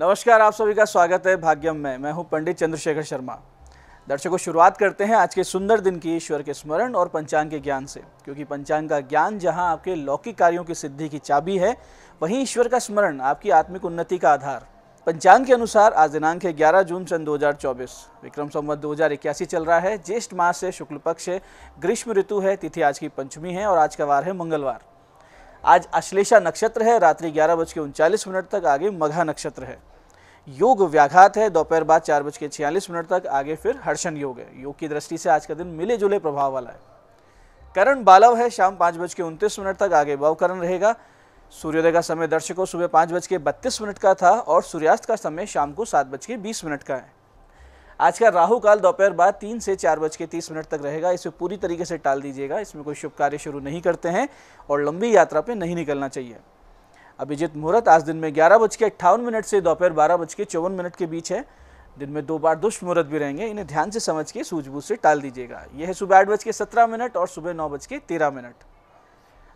नमस्कार, आप सभी का स्वागत है भाग्यम में। मैं हूं पंडित चंद्रशेखर शर्मा। दर्शकों, शुरुआत करते हैं आज के सुंदर दिन की ईश्वर के स्मरण और पंचांग के ज्ञान से, क्योंकि पंचांग का ज्ञान जहां आपके लौकिक कार्यों की सिद्धि की चाबी है, वहीं ईश्वर का स्मरण आपकी आत्मिक उन्नति का आधार। पंचांग के अनुसार आज दिनांक है 11 जून सन 2024, विक्रम संवत 2081 चल रहा है। ज्येष्ठ मास है, शुक्ल पक्ष है, ग्रीष्म ऋतु है, तिथि आज की पंचमी है और आज का वार है मंगलवार। आज अश्लेषा नक्षत्र है, रात्रि 11:39 तक, आगे मघा नक्षत्र है। योग व्याघात है, दोपहर बाद 4:46 तक, आगे फिर हर्षण योग है। योग की दृष्टि से आज का दिन मिले जुले प्रभाव वाला है। करण बालव है, शाम 5:29 तक, आगे भवकरण रहेगा। सूर्योदय का समय दर्शकों सुबह 5:32 का था और सूर्यास्त का समय शाम को 7:20 का है। आज का राहु काल दोपहर बाद 3 से 4:30 तक रहेगा। इसे पूरी तरीके से टाल दीजिएगा, इसमें कोई शुभ कार्य शुरू नहीं करते हैं और लंबी यात्रा पे नहीं निकलना चाहिए। अभिजीत मुहूर्त आज दिन में 11:58 से दोपहर 12:54 के बीच है। दिन में 2 बार दुष्ट मुहूर्त भी रहेंगे, इन्हें ध्यान से समझ के सूझबूझ से टाल दीजिएगा। यह है सुबह 8:17 और सुबह 9:13।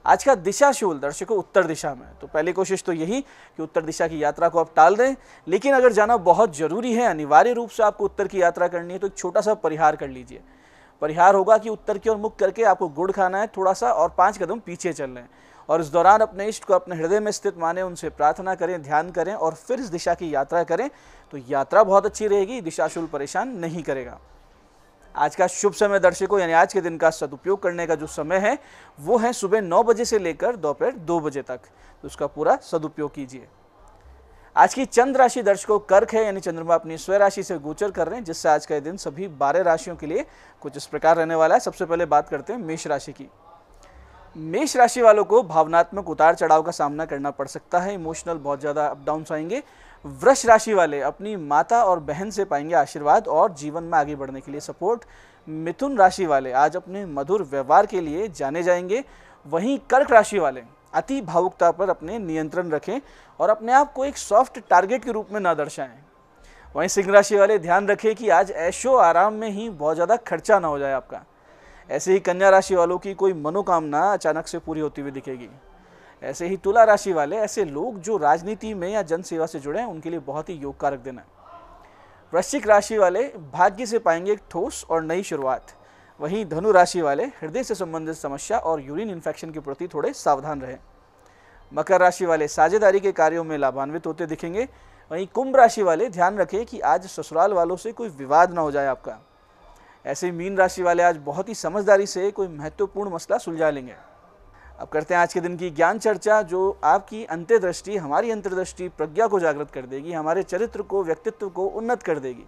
आज का दिशाशूल दर्शकों उत्तर दिशा में, तो पहली कोशिश तो यही कि उत्तर दिशा की यात्रा को आप टाल दें। लेकिन अगर जाना बहुत जरूरी है, अनिवार्य रूप से आपको उत्तर की यात्रा करनी है, तो एक छोटा सा परिहार कर लीजिए। परिहार होगा कि उत्तर की ओर मुख करके आपको गुड़ खाना है थोड़ा सा और 5 कदम पीछे चल लें और इस दौरान अपने इष्ट को अपने हृदय में स्थित माने, उनसे प्रार्थना करें, ध्यान करें और फिर इस दिशा की यात्रा करें, तो यात्रा बहुत अच्छी रहेगी, दिशाशूल परेशान नहीं करेगा। आज का शुभ समय दर्शकों, यानी आज के दिन का सदुपयोग करने का जो समय है वो है सुबह 9 बजे से लेकर दोपहर 2 बजे तक, तो उसका पूरा सदुपयोग कीजिए। आज की चंद्र राशि दर्शकों कर्क है, यानी चंद्रमा अपनी स्वयं राशि से गोचर कर रहे हैं, जिससे आज का दिन सभी 12 राशियों के लिए कुछ इस प्रकार रहने वाला है। सबसे पहले बात करते हैं मेष राशि की। मेष राशि वालों को भावनात्मक उतार चढ़ाव का सामना करना पड़ सकता है, इमोशनल बहुत ज़्यादा अप डाउन्स आएंगे। वृष राशि वाले अपनी माता और बहन से पाएंगे आशीर्वाद और जीवन में आगे बढ़ने के लिए सपोर्ट। मिथुन राशि वाले आज अपने मधुर व्यवहार के लिए जाने जाएंगे। वहीं कर्क राशि वाले अति भावुकता पर अपने नियंत्रण रखें और अपने आप को एक सॉफ्ट टारगेट के रूप में ना दर्शाएं। वहीं सिंह राशि वाले ध्यान रखें कि आज ऐशो आराम में ही बहुत ज़्यादा खर्चा ना हो जाए आपका। ऐसे ही कन्या राशि वालों की कोई मनोकामना अचानक से पूरी होती हुई दिखेगी। ऐसे ही तुला राशि वाले, ऐसे लोग जो राजनीति में या जन सेवा से जुड़े हैं, उनके लिए बहुत ही योग कारक दिन है। वृश्चिक राशि वाले भाग्य से पाएंगे एक ठोस और नई शुरुआत। वहीं धनु राशि वाले हृदय से संबंधित समस्या और यूरिन इन्फेक्शन के प्रति थोड़े सावधान रहें। मकर राशि वाले साझेदारी के कार्यों में लाभान्वित होते दिखेंगे। वहीं कुंभ राशि वाले ध्यान रखें कि आज ससुराल वालों से कोई विवाद ना हो जाए आपका। ऐसे ही मीन राशि वाले आज बहुत ही समझदारी से कोई महत्वपूर्ण मसला सुलझा लेंगे। अब करते हैं आज के दिन की ज्ञान चर्चा, जो आपकी अंतर्दृष्टि, हमारी अंतर्दृष्टि प्रज्ञा को जागृत कर देगी, हमारे चरित्र को, व्यक्तित्व को उन्नत कर देगी।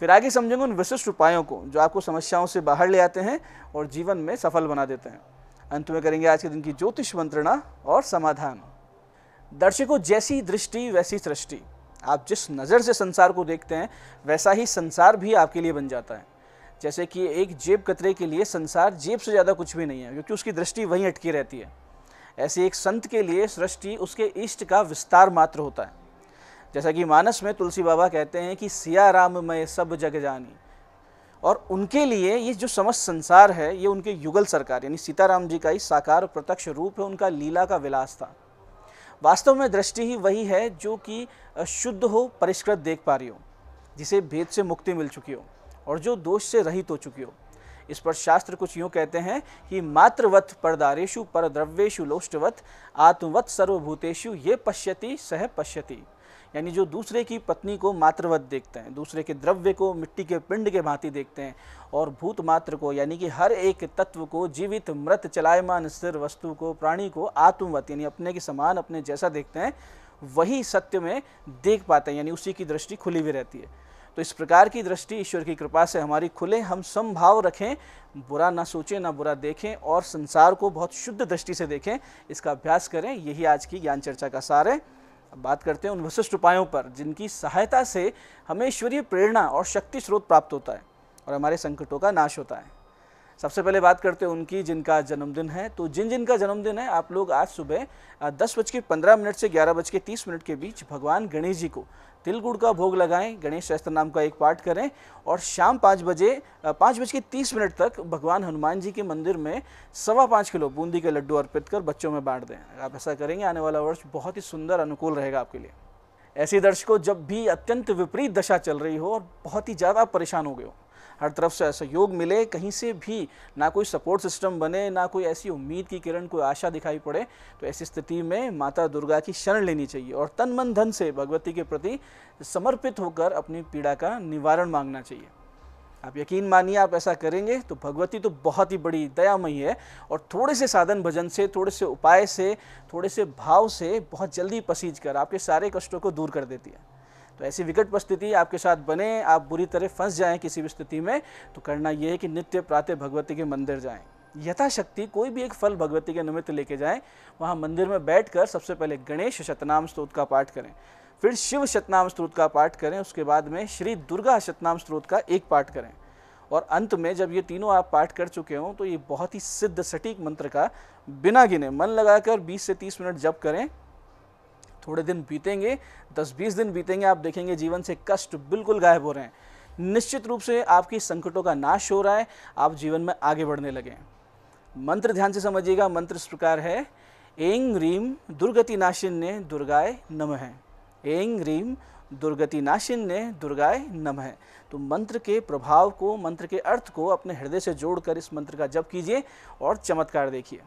फिर आगे समझेंगे उन विशिष्ट उपायों को जो आपको समस्याओं से बाहर ले आते हैं और जीवन में सफल बना देते हैं। अंत में करेंगे आज के दिन की ज्योतिष मंत्रणा और समाधान। दर्शकों, जैसी दृष्टि वैसी सृष्टि। आप जिस नज़र से संसार को देखते हैं, वैसा ही संसार भी आपके लिए बन जाता है। जैसे कि एक जेब कतरे के लिए संसार जेब से ज़्यादा कुछ भी नहीं है, क्योंकि उसकी दृष्टि वहीं अटकी रहती है। ऐसे एक संत के लिए सृष्टि उसके इष्ट का विस्तार मात्र होता है। जैसा कि मानस में तुलसी बाबा कहते हैं कि सिया राम मैं सब जग जानी, और उनके लिए ये जो समस्त संसार है, ये उनके युगल सरकार यानी सीताराम जी का ही साकार प्रत्यक्ष रूप है, उनका लीला का विलास था। वास्तव में दृष्टि ही वही है जो कि शुद्ध हो, परिष्कृत देख पा रही हो, जिसे भेद से मुक्ति मिल चुकी हो और जो दोष से रहित हो चुकी हो। इस पर शास्त्र कुछ यूँ कहते हैं कि मातृवत परदारेषु परद्रव्येषु लोष्टवत आत्मवत सर्वभूतेषु ये पश्यति सह पश्यति। यानी जो दूसरे की पत्नी को मातृवत देखते हैं, दूसरे के द्रव्य को मिट्टी के पिंड के भांति देखते हैं, और भूत मात्र को यानी कि हर एक तत्व को, जीवित मृत चलायमान स्थिर वस्तु को, प्राणी को आत्मवत यानी अपने के समान, अपने जैसा देखते हैं, वही सत्य में देख पाते हैं, यानी उसी की दृष्टि खुली हुई रहती है। तो इस प्रकार की दृष्टि ईश्वर की कृपा से हमारी खुले, हम समभाव रखें, बुरा ना सोचें ना बुरा देखें और संसार को बहुत शुद्ध दृष्टि से देखें, इसका अभ्यास करें। यही आज की ज्ञान चर्चा का सार है। अब बात करते हैं उन विशिष्ट उपायों पर जिनकी सहायता से हमें ईश्वरीय प्रेरणा और शक्ति स्रोत प्राप्त होता है और हमारे संकटों का नाश होता है। सबसे पहले बात करते हैं उनकी जिनका जन्मदिन है। तो जिनका जन्मदिन है, आप लोग आज सुबह 10:15 से 11:30 के बीच भगवान गणेश जी को तिल गुड़ का भोग लगाएं, गणेश सहस्त्र नाम का एक पाठ करें और शाम 5:30 तक भगवान हनुमान जी के मंदिर में 5.25 किलो बूंदी के लड्डू अर्पित कर बच्चों में बांट दें। आप ऐसा करेंगे, आने वाला वर्ष बहुत ही सुंदर अनुकूल रहेगा आपके लिए। ऐसे दर्शकों, जब भी अत्यंत विपरीत दशा चल रही हो और बहुत ही ज़्यादा परेशान हो गए हो, हर तरफ से सहयोग मिले, कहीं से भी ना कोई सपोर्ट सिस्टम बने, ना कोई ऐसी उम्मीद की किरण, कोई आशा दिखाई पड़े, तो ऐसी स्थिति में माता दुर्गा की शरण लेनी चाहिए और तन मन धन से भगवती के प्रति समर्पित होकर अपनी पीड़ा का निवारण मांगना चाहिए। आप यकीन मानिए, आप ऐसा करेंगे तो भगवती तो बहुत ही बड़ी दयामयी है और थोड़े से साधन भजन से, थोड़े से उपाय से, थोड़े से भाव से बहुत जल्दी पसीज कर आपके सारे कष्टों को दूर कर देती है। तो ऐसी विकट परिस्थिति आपके साथ बने, आप बुरी तरह फंस जाएं किसी भी स्थिति में, तो करना यह है कि नित्य प्रातः भगवती के मंदिर जाएं। यथाशक्ति कोई भी एक फल भगवती के निमित्त लेके जाएं। वहाँ मंदिर में बैठकर सबसे पहले गणेश शतनाम स्तोत्र का पाठ करें, फिर शिव शतनाम स्तोत्र का पाठ करें, उसके बाद में श्री दुर्गा शतनाम स्तोत्र का एक पाठ करें और अंत में जब ये तीनों आप पाठ कर चुके हों तो ये बहुत ही सिद्ध सटीक मंत्र का बिना गिने मन लगाकर 20 से 30 मिनट जप करें। थोड़े दिन बीतेंगे, 10-20 दिन बीतेंगे, आप देखेंगे जीवन से कष्ट बिल्कुल गायब हो रहे हैं। निश्चित रूप से आपकी संकटों का नाश हो रहा है, आप जीवन में आगे बढ़ने लगे। मंत्र ध्यान से समझिएगा। मंत्र इस प्रकार है, ऐं ह्रीं दुर्गति नाशिन्ये दुर्गाय नमः। ऐं ह्रीं दुर्गति नाशिन्ये दुर्गाय नमः। तो मंत्र के प्रभाव को, मंत्र के अर्थ को अपने हृदय से जोड़कर इस मंत्र का जप कीजिए और चमत्कार देखिए।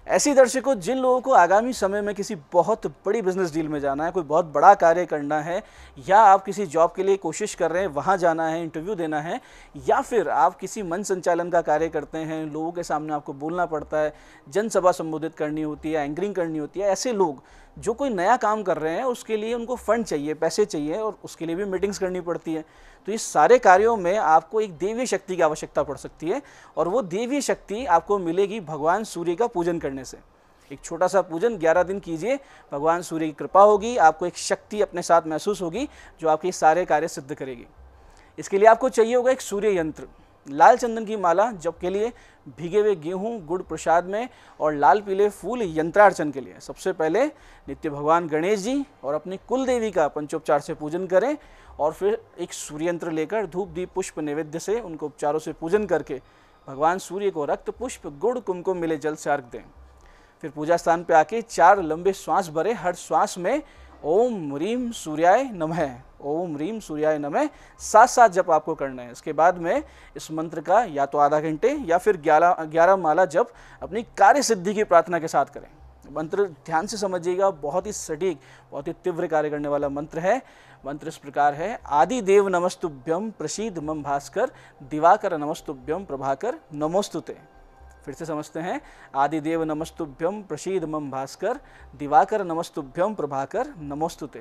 ऐसी दर्शकों, जिन लोगों को आगामी समय में किसी बहुत बड़ी बिजनेस डील में जाना है, कोई बहुत बड़ा कार्य करना है, या आप किसी जॉब के लिए कोशिश कर रहे हैं, वहाँ जाना है, इंटरव्यू देना है, या फिर आप किसी मंच संचालन का कार्य करते हैं, लोगों के सामने आपको बोलना पड़ता है, जनसभा संबोधित करनी होती है, एंकरिंग करनी होती है, ऐसे लोग जो कोई नया काम कर रहे हैं उसके लिए उनको फंड चाहिए, पैसे चाहिए और उसके लिए भी मीटिंग्स करनी पड़ती है। तो इस सारे कार्यों में आपको एक देवीय शक्ति की आवश्यकता पड़ सकती है और वो देवीय शक्ति आपको मिलेगी भगवान सूर्य का पूजन करने से। एक छोटा सा पूजन 11 दिन कीजिए, भगवान सूर्य की कृपा होगी, आपको एक शक्ति अपने साथ महसूस होगी जो आपके सारे कार्य सिद्ध करेगी। इसके लिए आपको चाहिए होगा एक सूर्य यंत्र, लाल चंदन की माला जप के लिए, भीगे हुए गेहूं गुड़ प्रसाद में और लाल पीले फूल यंत्रार्चन के लिए। सबसे पहले नित्य भगवान गणेश जी और अपनी कुल देवी का पंचोपचार से पूजन करें और फिर एक सूर्य यंत्र लेकर धूप दीप पुष्प नैवेद्य से उनको उपचारों से पूजन करके भगवान सूर्य को रक्त पुष्प गुड़ कुमकुम मिले जल से अर्घ दें। फिर पूजा स्थान पे आके 4 लंबे श्वास भरे, हर श्वास में ओम ह्रीं सूर्याय नमः, ओम ह्रीं सूर्याय नमः 7 जप आपको करना है। इसके बाद में इस मंत्र का या तो आधा घंटे या फिर 11 माला जप अपनी कार्य सिद्धि की प्रार्थना के साथ करें। मंत्र ध्यान से समझिएगा, बहुत ही सटीक, बहुत ही तीव्र कार्य करने वाला मंत्र है। मंत्र इस प्रकार है, आदि देव नमस्तुभ्यम प्रसीद मम भास्कर, दिवाकर नमस्तुभ्यम प्रभाकर नमोस्तुते। फिर से समझते हैं, आदि देव नमस्तुभ्यम प्रसीद मम भास्कर, दिवाकर नमस्तुभ्यम प्रभाकर नमोस्तुते।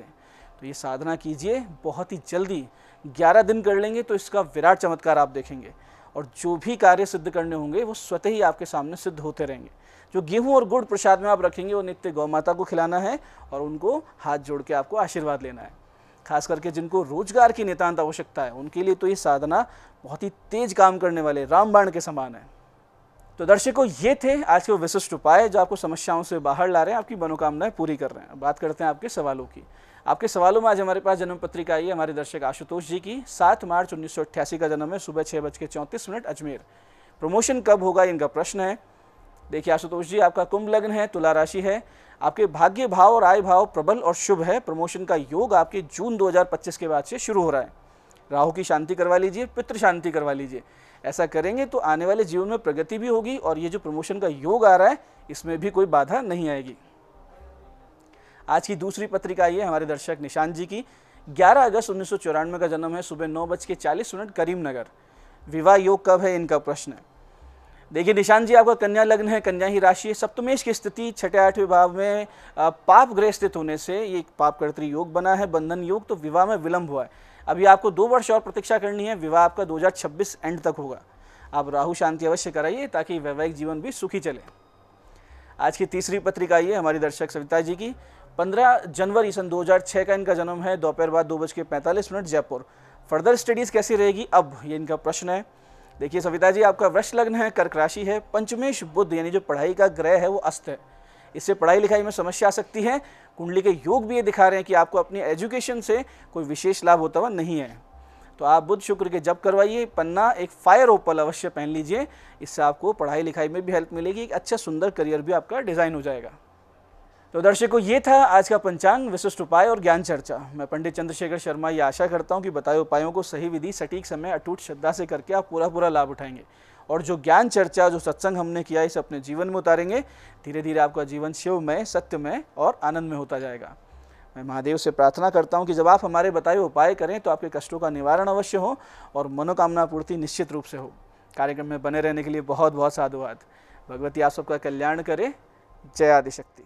तो ये साधना कीजिए, बहुत ही जल्दी 11 दिन कर लेंगे तो इसका विराट चमत्कार आप देखेंगे और जो भी कार्य सिद्ध करने होंगे वो स्वतः ही आपके सामने सिद्ध होते रहेंगे। जो गेहूं और गुड़ प्रसाद में आप रखेंगे वो नित्य गौ माता को खिलाना है और उनको हाथ जोड़ के आपको आशीर्वाद लेना है। खास करके जिनको रोजगार की नितांत आवश्यकता है उनके लिए तो ये साधना बहुत ही तेज काम करने वाले रामबाण के समान है। तो दर्शकों, ये थे आज के वो विशिष्ट उपाय जो आपको समस्याओं से बाहर ला रहे हैं, आपकी मनोकामनाएं पूरी कर रहे हैं। बात करते हैं आपके सवालों की। आपके सवालों में आज हमारे पास जन्म पत्रिका आई है हमारे दर्शक आशुतोष जी की। 7 मार्च 1988 का जन्म है, सुबह 6:34 अजमेर। प्रमोशन कब होगा, इनका प्रश्न है। देखिए आशुतोष जी, आपका कुंभ लग्न है, तुला राशि है, आपके भाग्य भाव और आय भाव प्रबल और शुभ है। प्रमोशन का योग आपके जून 2025 के बाद से शुरू हो रहा है। राहु की शांति करवा लीजिए, पितृ शांति करवा लीजिए। ऐसा करेंगे तो आने वाले जीवन में प्रगति भी होगी और ये जो प्रमोशन का योग आ रहा है इसमें भी कोई बाधा नहीं आएगी। आज की दूसरी पत्रिका आई है हमारे दर्शक निशांत जी की। 11 अगस्त 1994 का जन्म है, सुबह 9:40 करीमनगर। विवाह योग कब है, इनका प्रश्न है। देखिए निशांत जी, आपका कन्या लग्न है, कन्या ही राशि है। सप्तमेश की स्थिति 6-8वें भाव में पाप ग्रह स्थित होने से ये पाप कर्तृ योग बना है, बंधन योग, तो विवाह में विलंब हुआ है। अभी आपको 2 वर्ष और प्रतीक्षा करनी है, विवाह आपका 2026 एंड तक होगा। आप राहु शांति अवश्य कराइए ताकि वैवाहिक जीवन भी सुखी चले। आज की तीसरी पत्रिका आई है हमारी दर्शक सविता जी की। 15 जनवरी सन 2006 का इनका जन्म है, दोपहर बाद 2:45 जयपुर। फर्दर स्टडीज़ कैसी रहेगी अब, ये इनका प्रश्न है। देखिए सविता जी, आपका वृष लग्न है, कर्क राशि है, पंचमेश बुध यानी जो पढ़ाई का ग्रह है वो अस्त है। इससे पढ़ाई लिखाई में समस्या आ सकती है। कुंडली के योग भी ये दिखा रहे हैं कि आपको अपनी एजुकेशन से कोई विशेष लाभ होता हुआ नहीं है। तो आप बुध शुक्र के जप करवाइए। पन्ना एक फायर ओपल अवश्य पहन लीजिए, इससे आपको पढ़ाई लिखाई में भी हेल्प मिलेगी, एक अच्छा सुंदर करियर भी आपका डिज़ाइन हो जाएगा। तो दर्शकों, ये था आज का पंचांग विशिष्ट उपाय और ज्ञान चर्चा। मैं पंडित चंद्रशेखर शर्मा ये आशा करता हूँ कि बताए उपायों को सही विधि, सटीक समय, अटूट श्रद्धा से करके आप पूरा लाभ उठाएंगे और जो ज्ञान चर्चा, जो सत्संग हमने किया, इसे अपने जीवन में उतारेंगे। धीरे धीरे आपका जीवन शिवमय, सत्यमय और आनंद में होता जाएगा। मैं महादेव से प्रार्थना करता हूँ कि जब आप हमारे बताए उपाय करें तो आपके कष्टों का निवारण अवश्य हो और मनोकामना पूर्ति निश्चित रूप से हो। कार्यक्रम में बने रहने के लिए बहुत बहुत साधुवाद। भगवती आप सबका कल्याण करे। जय आदिशक्ति।